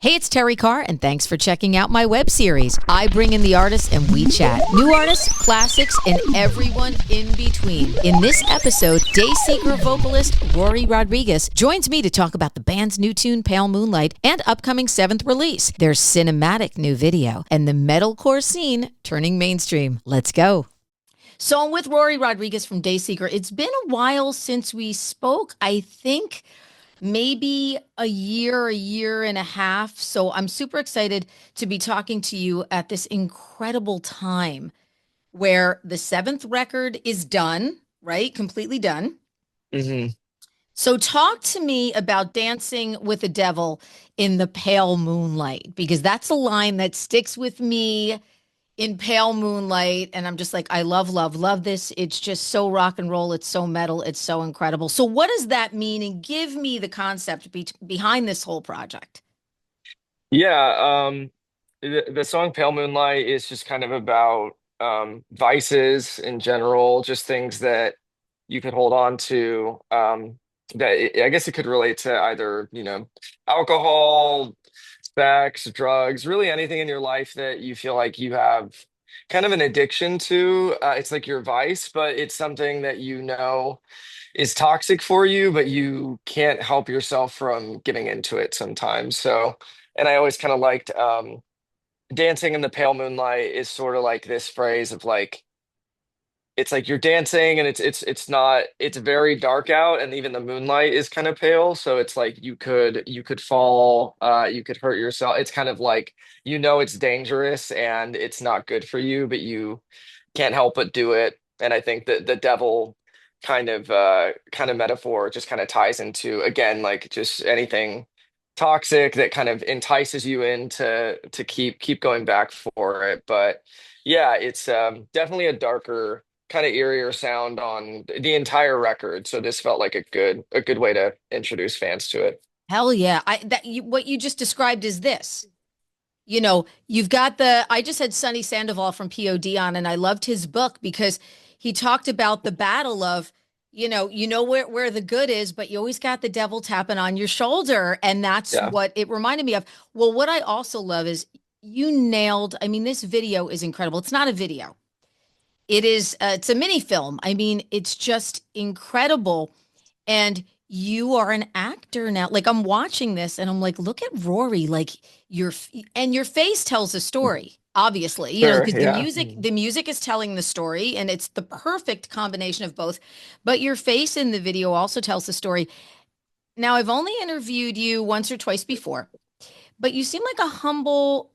Hey, it's Terrie Carr, and thanks for checking out my web series. I bring in the artists and we chat. New artists, classics, and everyone in between. In this episode, Dayseeker vocalist Rory Rodriguez joins me to talk about the band's new tune, Pale Moonlight, and upcoming seventh release, their cinematic new video, and the metalcore scene turning mainstream. Let's go. So I'm with Rory Rodriguez from Dayseeker. It's been a while since we spoke, I think maybe a year and a half. So I'm super excited to be talking to you at this incredible time where the seventh record is done, right? Completely done. hmm So talk to me about dancing with the devil in the pale moonlight, because that's a line that sticks with me in pale moonlight. And I'm just like, I love, love, love this. It's just so rock and roll. It's so metal. It's so incredible. So what does that mean? And give me the concept behind this whole project. Yeah, the song Pale Moonlight is just kind of about vices in general, just things that you could hold on to. I guess it could relate to either, alcohol, sex, drugs, really anything in your life that you feel like you have kind of an addiction to. It's like your vice, but it's something that you know is toxic for you, but you can't help yourself from giving into it sometimes. So, and I always kind of liked dancing in the pale moonlight is sort of like this phrase of like it's like you're dancing and it's not it's very dark out and even the moonlight is kind of pale, so it's like you could fall, you could hurt yourself. It's kind of like it's dangerous and it's not good for you, but you can't help but do it. And I think that the devil kind of metaphor just kind of ties into, again, like just anything toxic that kind of entices you into to keep going back for it. But yeah, it's definitely a darker, kind of eerier sound on the entire record. So this felt like a good way to introduce fans to it. Hell yeah. What you just described is this. You've got I just had Sonny Sandoval from POD on, and I loved his book because he talked about the battle of, where the good is, but you always got the devil tapping on your shoulder. And that's Yeah. what it reminded me of. Well, what I also love is you nailed, I mean, this video is incredible. It's not a video. It's a mini film. I mean, it's just incredible. And you are an actor now. Like I'm watching this and I'm like, look at Rory. Like your face tells a story, obviously, Sure. because the Yeah. music, the music is telling the story and it's the perfect combination of both. But your face in the video also tells the story. Now, I've only interviewed you once or twice before, but you seem like a humble,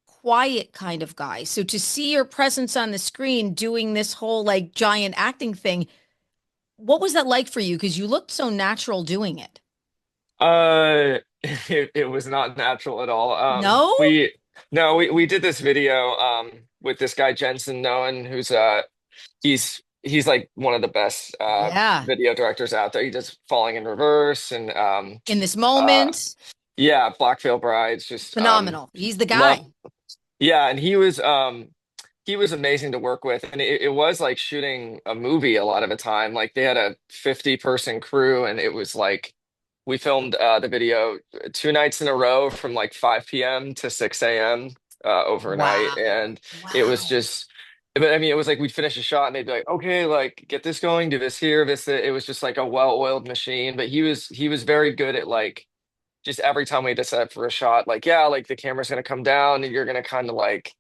quiet kind of guy. So to see your presence on the screen doing this whole like giant acting thing, what was that like for you? Because you looked so natural doing it. it was not natural at all. No? We No, we did this video with this guy Jensen Noen, who's he's like one of the best Yeah. video directors out there. He does Falling in Reverse and In this uh moment, yeah, Black Veil Brides, just phenomenal. He's the love. guy. Yeah, and he was amazing to work with. And it was like shooting a movie a lot of the time. Like they had a 50-person crew, and it was like we filmed the video 2 nights in a row from like 5 p.m. to 6 a.m. Overnight. Wow. And it was Wow. just, but I mean, it was like we'd finish a shot and they'd be like, okay, like get this going, do this here, this, it was just like a well-oiled machine. But he was very good at like just every time we had to set up for a shot, like, yeah, like the camera's gonna come down and you're gonna kind of like,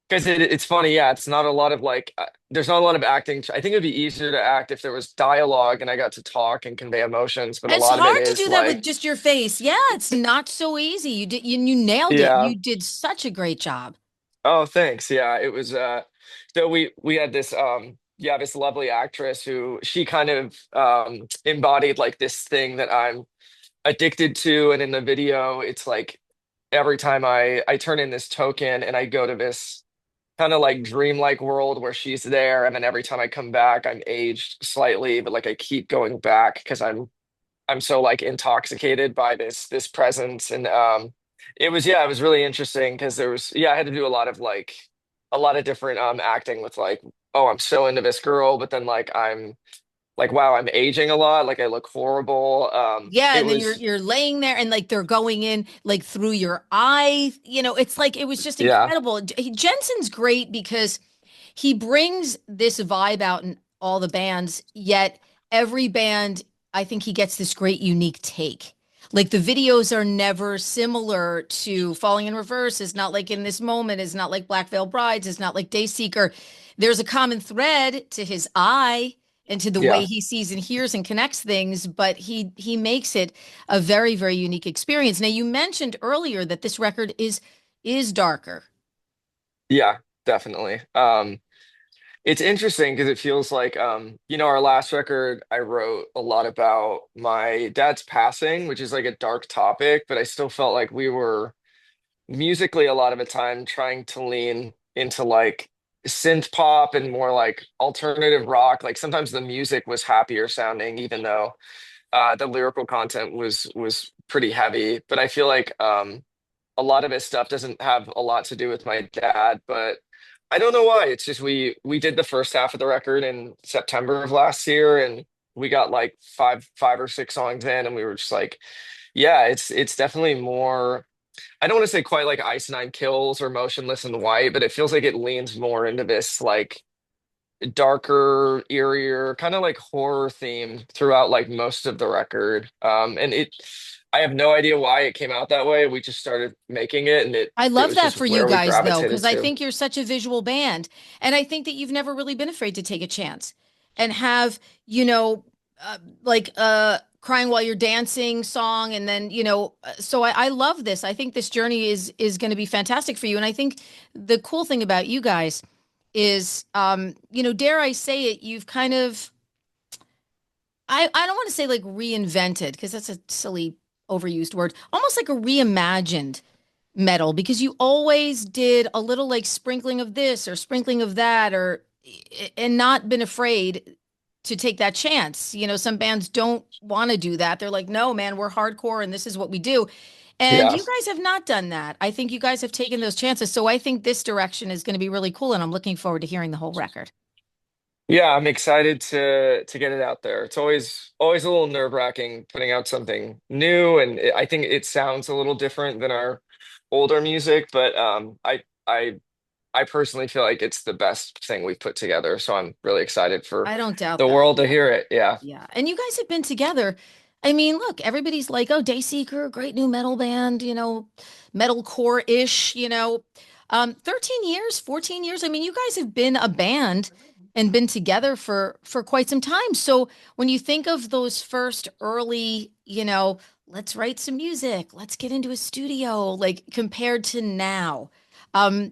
because it's funny, yeah. It's not a lot of like, there's not a lot of acting. I think it'd be easier to act if there was dialogue and I got to talk and convey emotions. But a It's lot of it hard to is do that with like, just your face. Yeah, it's not so easy. You nailed it. yeah. You did such a great job. Oh, thanks. Yeah, it was. So we had this yeah, this lovely actress who she kind of embodied like this thing that I'm addicted to. And in the video, it's like every time I turn in this token and I go to this kind of like dreamlike world where she's there, and then every time I come back, I'm aged slightly, but like I keep going back because I'm so like intoxicated by this presence. And it was, yeah, it was really interesting because there was, yeah, I had to do a lot of like a lot of different acting with like, oh, I'm so into this girl, but then like I'm like, wow, I'm aging a lot, like I look horrible. Yeah, It and then you're was you're laying there and like they're going in like through your eye. It's like it was just yeah, incredible. Jensen's great because he brings this vibe out in all the bands, yet every band, I think he gets this great unique take. Like the videos are never similar to Falling in Reverse, is not like In This Moment, is not like Black Veil Brides, is not like Dayseeker. There's a common thread to his eye and to the way yeah, he sees and hears and connects things, but he makes it a very, very unique experience. Now you mentioned earlier that this record is darker. yeah, definitely. It's interesting because it feels like, our last record, I wrote a lot about my dad's passing, which is like a dark topic, but I still felt like we were musically a lot of the time trying to lean into like synth pop and more like alternative rock. Like sometimes the music was happier sounding, even though the lyrical content was pretty heavy. But I feel like a lot of his stuff doesn't have a lot to do with my dad, but I don't know why. It's just we did the first half of the record in September of last year, and we got like five or six songs in, and we were just like, yeah, it's definitely more. I don't want to say quite like Ice Nine Kills or Motionless in White, but it feels like it leans more into this like darker, eerier, kind of like horror theme throughout like most of the record. And I have no idea why it came out that way. We just started making it, and it I it love was that just for you where we guys, though, gravitated because I to. think you're such a visual band. And I think that you've never really been afraid to take a chance and have, you know, like crying while you're dancing song. And then, so I love this. I think this journey is going to be fantastic for you. And I think the cool thing about you guys is, dare I say it, you've kind of, I don't want to say like reinvented, because that's a silly, overused word, almost like a reimagined metal, because you always did a little like sprinkling of this or sprinkling of that, or and not been afraid to take that chance. Some bands don't want to do that. They're like, no, man, we're hardcore and this is what we do. And Yeah. you guys have not done that. I think you guys have taken those chances. So I think this direction is going to be really cool. And I'm looking forward to hearing the whole record. Yeah, I'm excited to get it out there. It's always a little nerve-wracking putting out something new, and I think it sounds a little different than our older music, but I personally feel like it's the best thing we've put together, so I'm really excited for I don't doubt the that. world to hear it. Yeah. Yeah. And you guys have been together. I mean, look, everybody's like, oh, Dayseeker, great new metal band, metalcore-ish, 13 years, 14 years. I mean, you guys have been a band and been together for quite some time. So when you think of those first early, let's write some music, let's get into a studio, like compared to now,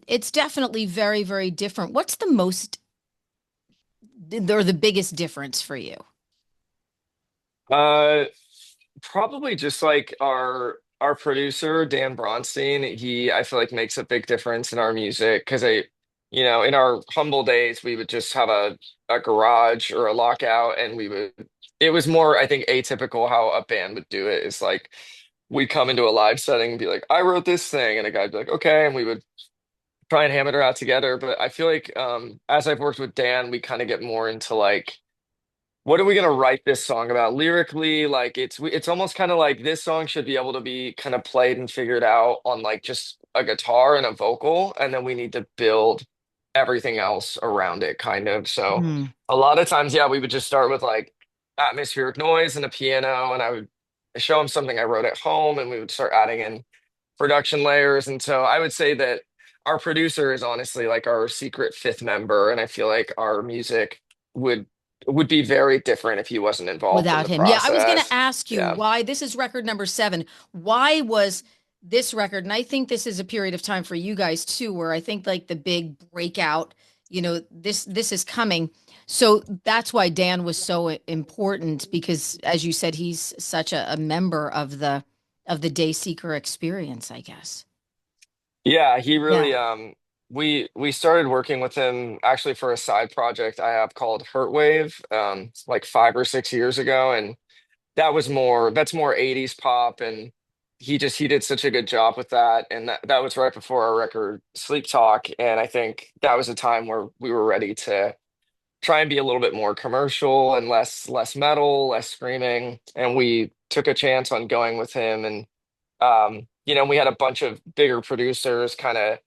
it's definitely very, very different. What's the most or the biggest difference for you? Uh, Probably just like our producer Dan Bronstein, I feel like makes a big difference in our music because in our humble days we would just have a garage or a lockout, and it was more, I think, atypical how a band would do it. Is like we'd come into a live setting and be like, I wrote this thing, and a guy'd be like, okay, and we would try and hammer it out together. But I feel like as I've worked with Dan, we kind of get more into like what are we gonna write this song about lyrically? Like it's almost kind of like this song should be able to be kind of played and figured out on like just a guitar and a vocal, and then we need to build everything else around it, kind of. So Hmm. a lot of times, yeah, we would just start with like atmospheric noise and a piano, and I would show him something I wrote at home, and we would start adding in production layers. And so I would say that our producer is honestly like our secret fifth member, and I feel like our music would would be very different if he wasn't involved in Without the him. Yeah, I was going to process. ask you Yeah. why this is record number 7. Why was this record? And I think this is a period of time for you guys too, where I think like the big breakout, this is coming. So that's why Dan was so important because, as you said, he's such a member of the Dayseeker experience, I guess. Yeah, he Yeah. really we started working with him actually for a side project I have called Hurtwave like 5 or 6 years ago, and that's more 80s pop, and he did such a good job with that, and that was right before our record Sleep Talk, and I think that was a time where we were ready to try and be a little bit more commercial and less metal, less screaming. And we took a chance on going with him. And we had a bunch of bigger producers kind of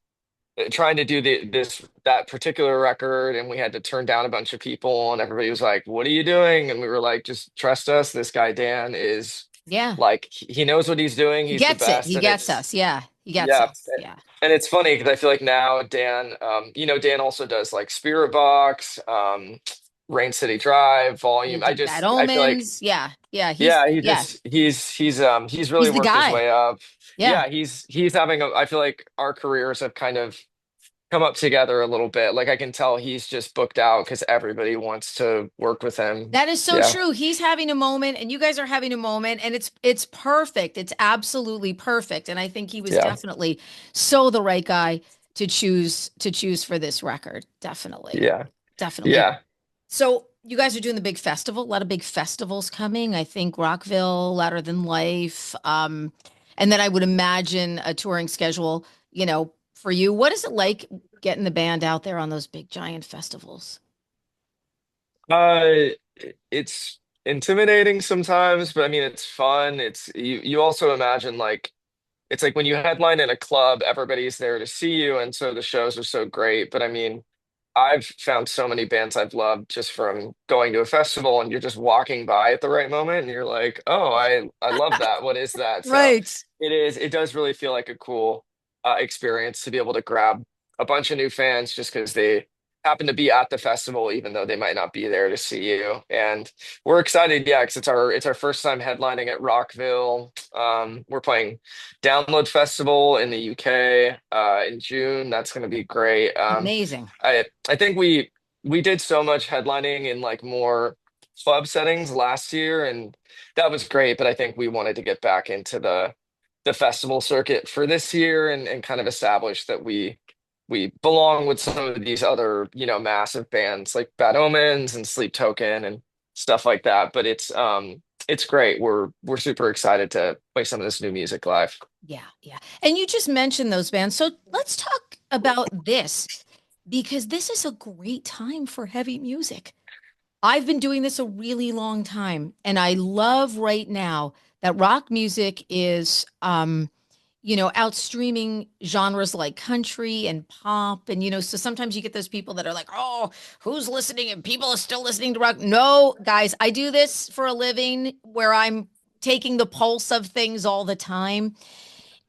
trying to do this that particular record, and we had to turn down a bunch of people, and everybody was like, "What are you doing?" And we were like, "Just trust us. This guy Dan is Yeah. like he knows what he's doing. He He's the gets it. best." He And gets it's us. Yeah. He gets yeah. us. Yeah. And it's funny because I feel like now Dan, Dan also does like Spirit Box, Rain City Drive, He Volume. did Bad I feel like Omens. Yeah. Yeah. yeah, Yeah. he's really He's the worked his guy. way up. Yeah. Yeah, he's having I feel like our careers have kind of come up together a little bit. Like I can tell he's just booked out because everybody wants to work with him. That is so Yeah, true. He's having a moment and you guys are having a moment and it's perfect. It's absolutely perfect. And I think he was yeah, definitely so the right guy to choose for this record. Definitely. yeah, Definitely. yeah. So you guys are doing the big festival, a lot of big festivals coming. I think Rockville, Louder Than Life, and then I would imagine a touring schedule, for you. What is it like getting the band out there on those big giant festivals? Uh, it's intimidating sometimes, but I mean it's fun. You also imagine like it's like when you headline in a club, everybody's there to see you, and so the shows are so great. But I mean, I've found so many bands I've loved just from going to a festival, and you're just walking by at the right moment, and you're like, "Oh, I love that. What is that?" So Right. it does really feel like a cool experience to be able to grab a bunch of new fans just because they happen to be at the festival, even though they might not be there to see you. And we're excited, yeah, because it's our first time headlining at Rockville. We're playing Download Festival in the UK in June. That's going to be great. Amazing. I think we did so much headlining in like more club settings last year, and that was great. But I think we wanted to get back into the festival circuit for this year and kind of establish that we belong with some of these other massive bands like Bad Omens and Sleep Token and stuff like that. But it's great. We're super excited to play some of this new music live. Yeah, yeah. And you just mentioned those bands. So let's talk about this because this is a great time for heavy music. I've been doing this a really long time, and I love right now that rock music is, outstreaming genres like country and pop. And, so sometimes you get those people that are like, oh, who's listening? And people are still listening to rock. No, guys, I do this for a living where I'm taking the pulse of things all the time.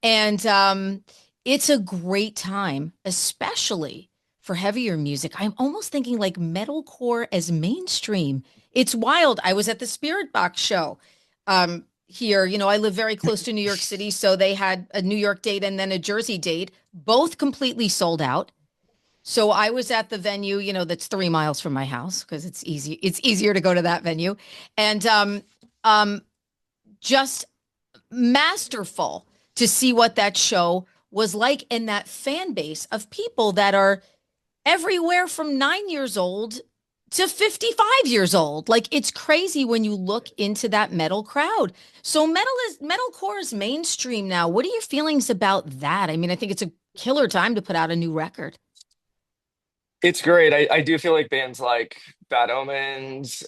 And it's a great time, especially for heavier music. I'm almost thinking like metalcore as mainstream. It's wild. I was at the Spirit Box show here. I live very close to New York City. So they had a New York date and then a Jersey date, both completely sold out. So I was at the venue, that's 3 miles from my house because it's easy. It's easier to go to that venue. And um, just masterful to see what that show was like in that fan base of people that are everywhere from 9 years old to 55 years old. Like it's crazy when you look into that metal crowd. So metalcore is mainstream now. What are your feelings about that? I mean, I think it's a killer time to put out a new record. It's great. I do feel like bands like Bad Omens,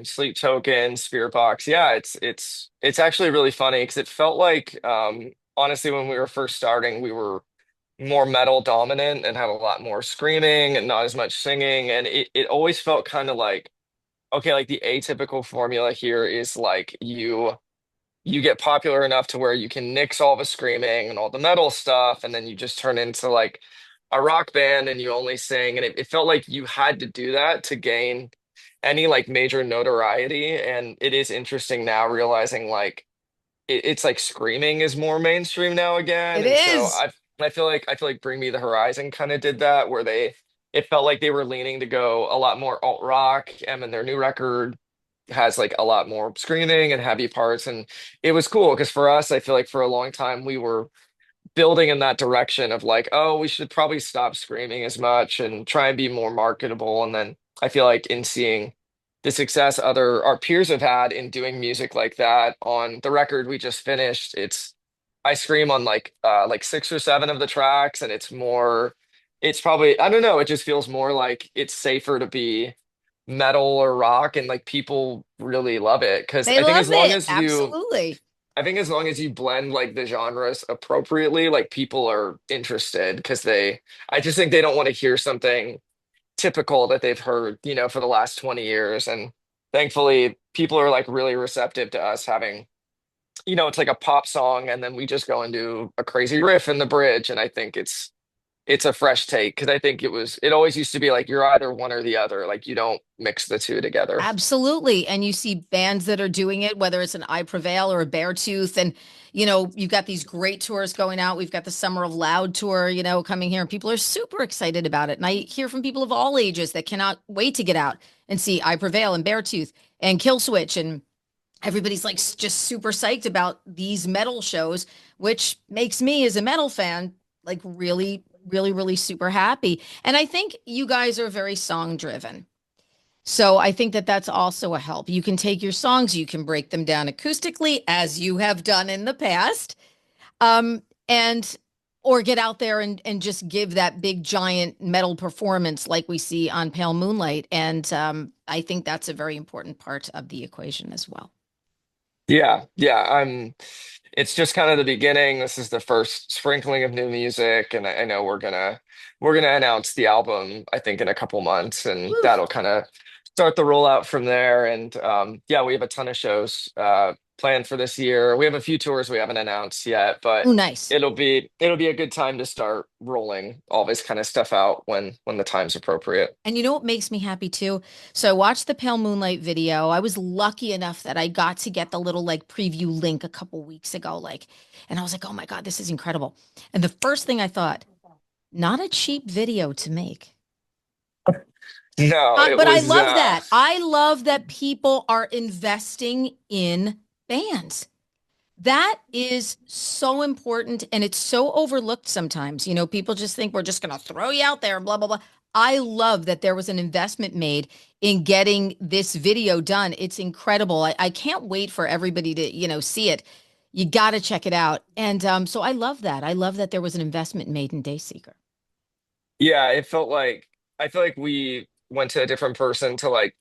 Sleep Token, Spirit Box. Yeah, it's actually really funny because it felt like honestly when we were first starting, we were more metal dominant and had a lot more screaming and not as much singing. And it always felt kind of like, okay, like the atypical formula here is like you get popular enough to where you can nix all the screaming and all the metal stuff, and then you just turn into like a rock band and you only sing. And it felt like you had to do that to gain any like major notoriety. And it is interesting now realizing like it's like screaming is more mainstream now again. It And so is. I feel like Bring Me the Horizon kind of did that where it felt like they were leaning to go a lot more alt rock. And their new record has like a lot more screaming and heavy parts. And it was cool because for us, I feel like for a long time we were building in that direction of like, oh, we should probably stop screaming as much and try and be more marketable. And then I feel like in seeing the success other our peers have had in doing music like that on the record we just finished, I scream on like 6 or 7 of the tracks, and it's probably I don't know, it just feels more like it's safer to be metal or rock, and like people really love it because They love it. Absolutely. I think as long as you blend like the genres appropriately, like people are interested because I just think they don't want to hear something typical that they've heard, for the last 20 years. And thankfully, people are like really receptive to us having, it's like a pop song and then we just go into a crazy riff in the bridge. And I think it's a fresh take because I think it always used to be like you're either one or the other. Like you don't mix the two together. Absolutely. And you see bands that are doing it, whether it's an I Prevail or a Beartooth. And, you've got these great tours going out. We've got the Summer of Loud tour, coming here, and people are super excited about it. And I hear from people of all ages that cannot wait to get out and see I Prevail and Beartooth and Killswitch. And everybody's like just super psyched about these metal shows, which makes me as a metal fan like really, really, really super happy. And I think you guys are very song driven. So I think that that's also a help. You can take your songs, you can break them down acoustically, as you have done in the past, and or get out there and just give that big giant metal performance like we see on Pale Moonlight. And I think that's a very important part of the equation as well. Yeah, yeah. It's just kind of the beginning. This is the first sprinkling of new music, and I know we're gonna announce the album, I think, in a couple months, and Woo. that'll kind of start the rollout from there. And yeah, we have a ton of shows planned for this year. We have a few tours we haven't announced yet, but Oh, nice. it'll be a good time to start rolling all this kind of stuff out when the time's appropriate. And you know what makes me happy too? So I watched the Pale Moonlight video. I was lucky enough that I got to get the little like preview link a couple weeks ago, and I was like, oh my God, this is incredible. And the first thing I thought, not a cheap video to make. No, it But I was love that. I love that people are investing in bands. That is so important and it's so overlooked sometimes. People just think we're just going to throw you out there and blah, blah, blah. I love that there was an investment made in getting this video done. It's incredible. I can't wait for everybody to, see it. You got to check it out. And so I love that. I love that there was an investment made in Dayseeker. yeah, it felt like I feel like we went to a different person to like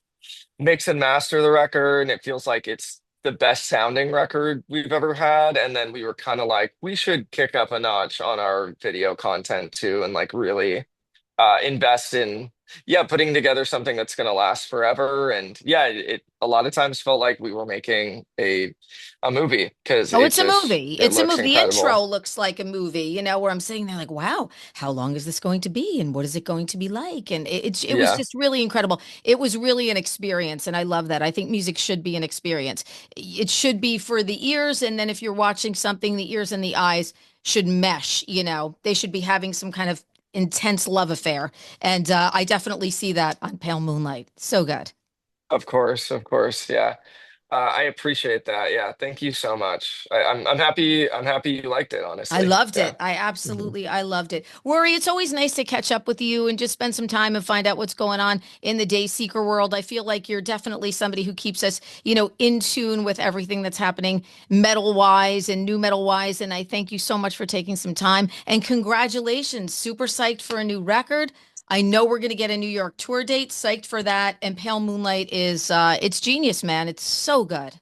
mix and master the record, and it feels like it's the best sounding record we've ever had. And then we were kind of like, we should kick up a notch on our video content too, and like really invest in putting together something that's going to last forever. And yeah, it a lot of times felt like we were making a movie because Oh, it's a movie. it It's a looks movie. The intro incredible. looks like a movie, where I'm sitting there like, wow, how long is this going to be? And what is it going to be like? And it was Yeah, just really incredible. It was really an experience. And I love that. I think music should be an experience. It should be for the ears. And then if you're watching something, the ears and the eyes should mesh, they should be having some kind of intense love affair. And I definitely see that on Pale Moonlight. So good. of course, of course. Yeah. I appreciate that. Yeah, thank you so much. I'm happy. I'm happy you liked it. I Honestly, loved yeah. it. I Mhm. absolutely, I loved it. Rory, it's always nice to catch up with you and just spend some time and find out what's going on in the day seeker world. I feel like you're definitely somebody who keeps us, in tune with everything that's happening metal wise and new metal wise. And I thank you so much for taking some time and congratulations. Super psyched for a new record. I know we're going to get a New York tour date. Psyched for that. And Pale Moonlight is, it's genius, man. It's so good.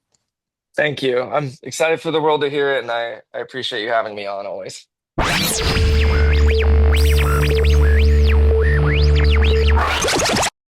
Thank you. I'm excited for the world to hear it, and I appreciate you having me on always.